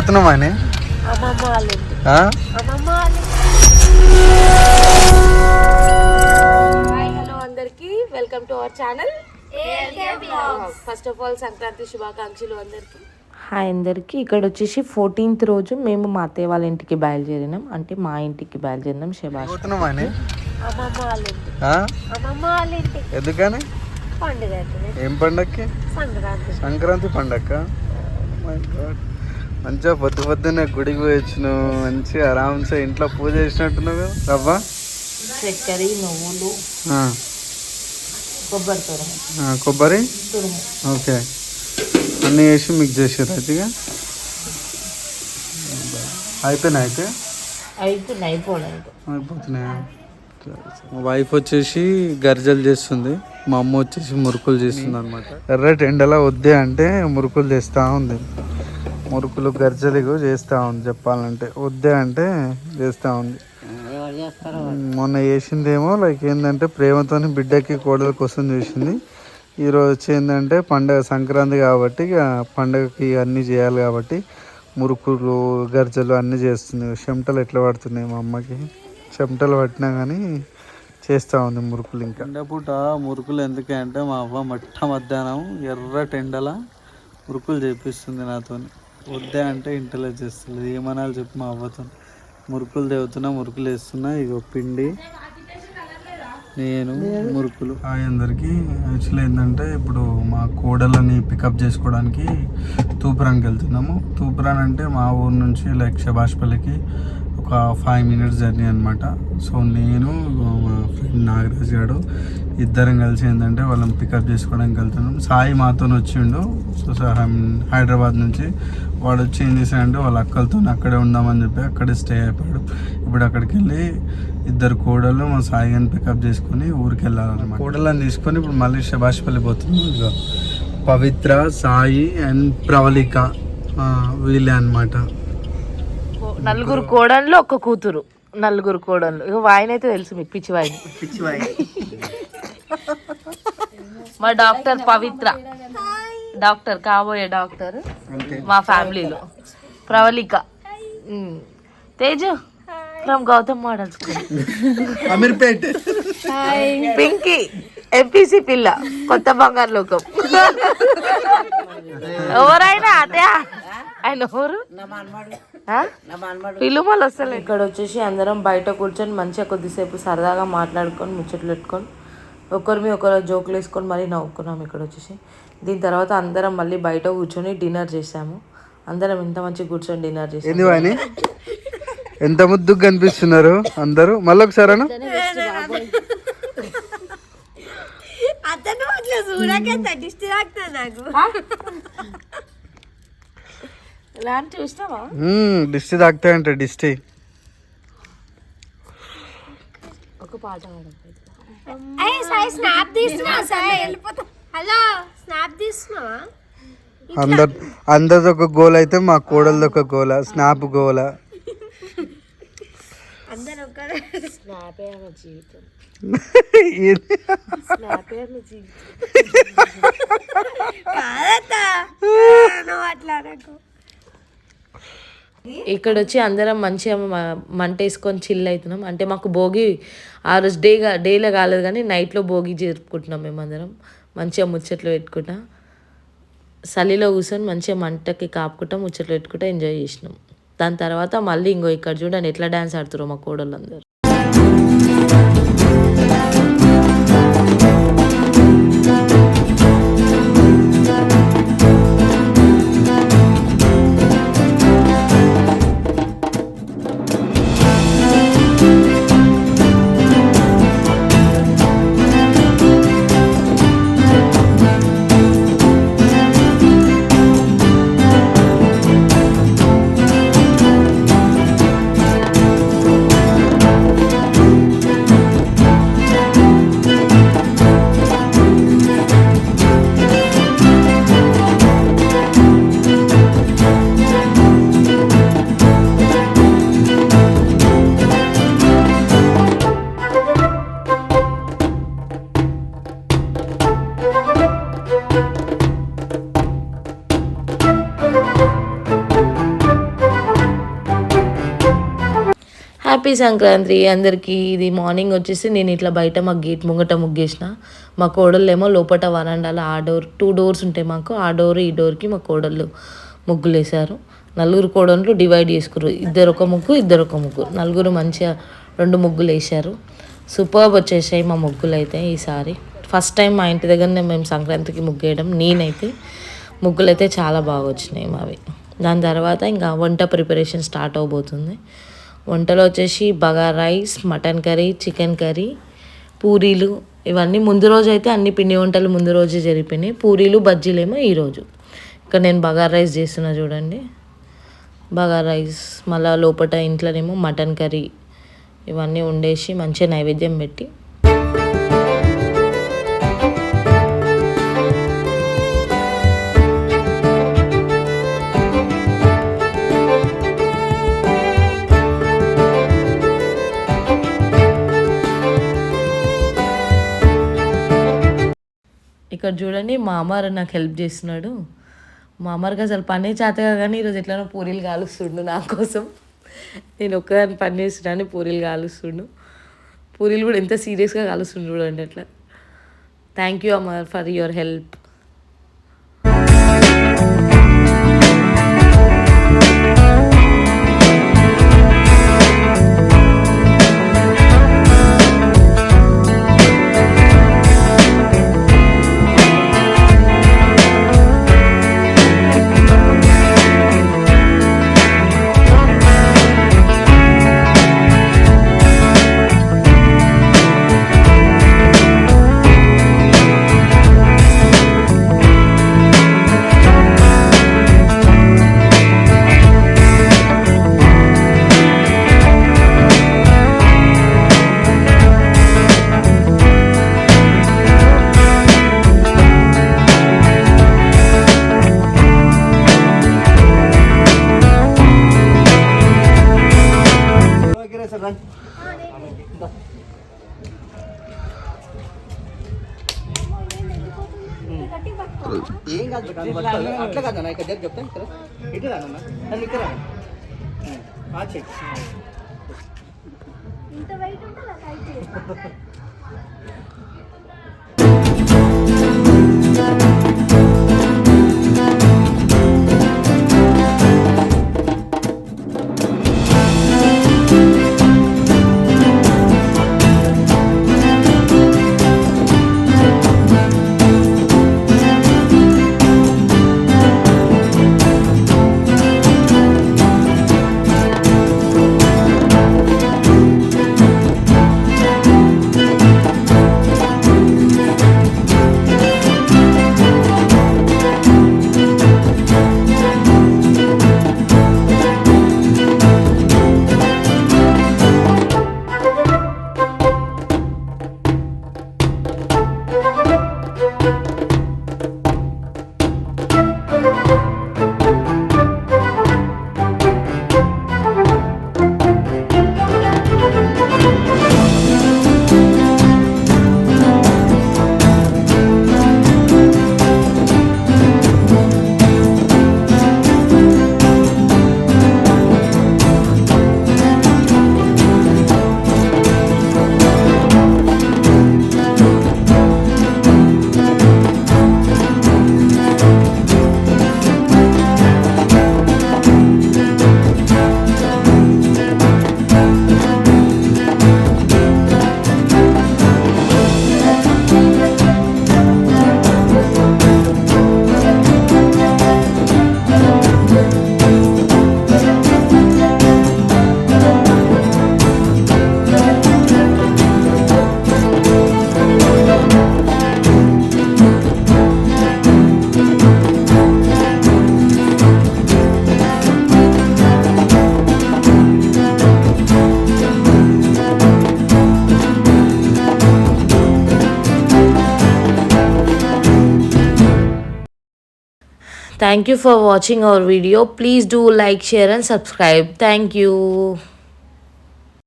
పోతున్నావా అని హలో అందరికి welcome to our channel. First of all Sankranti శుభాకాంక్షలు అందరికి. హాయ్ అందరికి. ఇక్కడ వచ్చేసి 14th రోజు మేము మా అత్తయ్య వాళ్ళ ఇంటికి బయలుదేరినాం, అంటే మా ఇంటికి బయలుదేరినాం. శభాష్. పోతున్నావా అని అమ్మమ్మ వాళ్ళ ఇంటికి. ఎందుకని? పండుగ. ఏం పండక్కి? సంక్రాంతి పండగ. మంచిగా పొద్దున్నే గుడికి పోయి వచ్చినావు, మంచిగా ఆరామ్సే ఇంట్లో పూజ చేసినట్టున్నావు కదా. రవ్వ, చక్కెర, నువ్వులు, కొబ్బరి, ఓకే, అన్నీ వేసి మిక్స్ చేసారు. అయితే అయిపోతున్నాయా? మా వైఫ్ వచ్చేసి గర్జలు చేస్తుంది, మా అమ్మ వచ్చేసి మురుకులు చేస్తుంది అనమాట. ఎర్రటి ఎండలా వద్దే అంటే మురుకులు చేస్తూ ఉంది. మురుకులు గర్జలు చేస్తూ ఉంది. చెప్పాలంటే వద్దే అంటే చేస్తూ ఉంది. మొన్న చేసిందేమో లైక్ ఏంటంటే ప్రేమతోని బిడ్డకి కోడల కోసం చేసింది. ఈరోజు వచ్చి ఏంటంటే పండగ సంక్రాంతి కాబట్టి ఇక పండగకి అన్నీ చేయాలి కాబట్టి మురుకులు గర్జలు అన్నీ చేస్తుంది. చెమటలు ఎట్లా పడుతున్నాయి మా అమ్మకి, చెమటలు పట్టినా కానీ చేస్తూ ఉంది మురుకులు. ఇంకా ఎండపూట మురుకులు ఎందుకంటే మా అవ్వ మధ్యాహ్నం ఎర్రటి ఎండల మురుకులు చేపిస్తుంది నాతో. వద్దే అంటే ఇంటలో చేస్తుంది. ఏమనాలి చెప్పి మా అవ్వతో. మురుకులు తేవుతున్నా, మురుకులు వేస్తున్నా. ఇగో పిండి, నేను మురుకులు. హాయ్ అందరికీ. యాక్చువల్లీ ఏంటంటే ఇప్పుడు మా కోడలని పికప్ చేసుకోవడానికి తూప్రాన్కి వెళ్తున్నాము. తూప్రాన్ అంటే మా ఊరు నుంచి లైక్ శభాష్పల్లికి ఒక 5 minutes జర్నీ అనమాట. సో నేను మా ఫ్రెండ్ నాగరాజ్ గారు ఇద్దరం కలిసి ఏంటంటే వాళ్ళని పికప్ చేసుకోవడానికి వెళ్తున్నాం. సాయి మాతో వచ్చిండు. సో హైదరాబాద్ నుంచి వాడు వచ్చి ఏం చేశాడంటే వాళ్ళ అక్కలతో అక్కడే ఉందామని చెప్పి అక్కడే స్టే అయిపోయాడు. ఇప్పుడు అక్కడికి వెళ్ళి ఇద్దరు కోడళ్ళు మా సాయి గారిని పికప్ చేసుకొని ఊరికి వెళ్ళాలన్నమాట. కోడళ్ళని తీసుకొని ఇప్పుడు మళ్ళీ శభాష్పల్లి పోతున్నాం. ఇక పవిత్ర, సాయి అండ్ ప్రవళిక వీళ్ళే అనమాట. నలుగురు కోడళ్ళు, ఒక్క కూతురు. నలుగురు కోడళ్ళు. ఇక వాయిన్ అయితే తెలుసు మీకు, పిచ్చి వాయిన్. మా డాక్టర్ పవిత్ర, డాక్టర్, కాబోయే డాక్టర్ మా ఫ్యామిలీలో. Pravalika, Teju from Gautam model school, Ameerpet. Pinky MPC పిల్ల, కొత్త బంగారు లోకం. ఎవరైనా అదే ఆయన ఎవరు పిలుమలు వస్తలే. ఇక్కడ వచ్చేసి అందరం బయట కూర్చొని మంచిగా కొద్దిసేపు సరదాగా మాట్లాడుకొని ముచ్చట్లు పెట్టుకొని ఒకరి మీ ఒకరు జోకులు వేసుకొని మళ్ళీ నవ్వుకున్నాం ఇక్కడ వచ్చేసి. దీని తర్వాత అందరం మళ్ళీ బయట కూర్చొని డిన్నర్ చేసాము. అందరం ఇంత మంచిగా కూర్చొని డిన్నర్ చేసాము. ఎంత ముద్దుగా కనిపిస్తున్నారు అందరూ. మళ్ళీ ఒకసారి దిష్టి తాకుతాయంట. దిష్టి ఒక పాట అందరిది ఒక గోల్ అయితే మా కోడలది ఒక గోల, స్నాప్ గోల. ఇక్కడ వచ్చి అందరం మంచిగా మంట వేసుకొని చిల్ అవుతున్నాం. అంటే మాకు భోగి ఆ రోజు డేలో కాలేదు కానీ నైట్లో భోగి జరుపుకుంటున్నాం. మేము అందరం మంచిగా ముచ్చట్లు పెట్టుకుంటా, చలిలో కూర్చొని మంచిగా మంటకి కాపుకుంటా ముచ్చట్లు పెట్టుకుంటా ఎంజాయ్ చేసినాం. దాని తర్వాత మళ్ళీ ఇంకో ఇక్కడ చూడండి ఎట్లా డ్యాన్స్ ఆడుతారో మా కోడళ్ళందరూ. హ్యాపీ సంక్రాంతి అందరికీ. ఇది మార్నింగ్ వచ్చేసి నేను ఇట్లా బయట మా గేట్ ముంగట ముగ్గేసిన. మా కోడళ్ళేమో లోపల వరండాలో ఆ డోర్ 2 doors ఉంటాయి మాకు. ఆ డోర్ ఈ డోర్కి మా కోడళ్ళు ముగ్గులు వేశారు. 4 కోడళ్ళు డివైడ్ చేసుకున్నారు. 2 ఒక ముగ్గు 2 ఒక ముగ్గు. 4 మంచిగా 2 ముగ్గులు వేశారు. సూపర్బ్ వచ్చేసాయి మా ముగ్గులు అయితే ఈసారి. ఫస్ట్ టైం మా ఇంటి దగ్గరనే మేము సంక్రాంతికి ముగ్గేయడం. నేనైతే ముగ్గులు అయితే చాలా బాగా వచ్చినాయి మావి. దాని తర్వాత ఇంకా వంట ప్రిపరేషన్ స్టార్ట్ అవబోతుంది. వంటలో వచ్చేసి bagara rice, mutton curry, chicken curry, పూరీలు ఇవన్నీ ముందు రోజు అయితే అన్ని పిండి వంటలు ముందు రోజే జరిపినాయి. పూరీలు బజ్జీలేమో ఈరోజు. ఇక్కడ నేను బగారా రైస్ చేస్తున్నా చూడండి. బగారా రైస్ మళ్ళీ లోపల ఇంట్లోనేమో మటన్ కర్రీ ఇవన్నీ వండేసి మంచిగా నైవేద్యం పెట్టి ఇక్కడ చూడండి మా అమ్మారు నాకు హెల్ప్ చేస్తున్నాడు. మా అమ్మారికి అసలు పనే చేతగా కానీ ఈరోజు ఎట్లనో పూరీలు కాలుస్తుండు నా కోసం. నేను ఒక్కదాన్ని పని చేస్తున్నాను, పూరీలు కాలుస్తుండు. పూరీలు కూడా ఎంత సీరియస్గా కాలుస్తుండు చూడండి అట్లా. Thank you Ammar for your help. ఏం కాదు అట్లా కాదన్నా ఇక్కడ దగ్గర చెప్తాను ఇక్కడ ఇటు రానన్నా నన్ను ఇక్కడ ఇంత వెయిట్ ఉంటుంది. Thank you for watching our video. Please do like, share and subscribe. Thank you.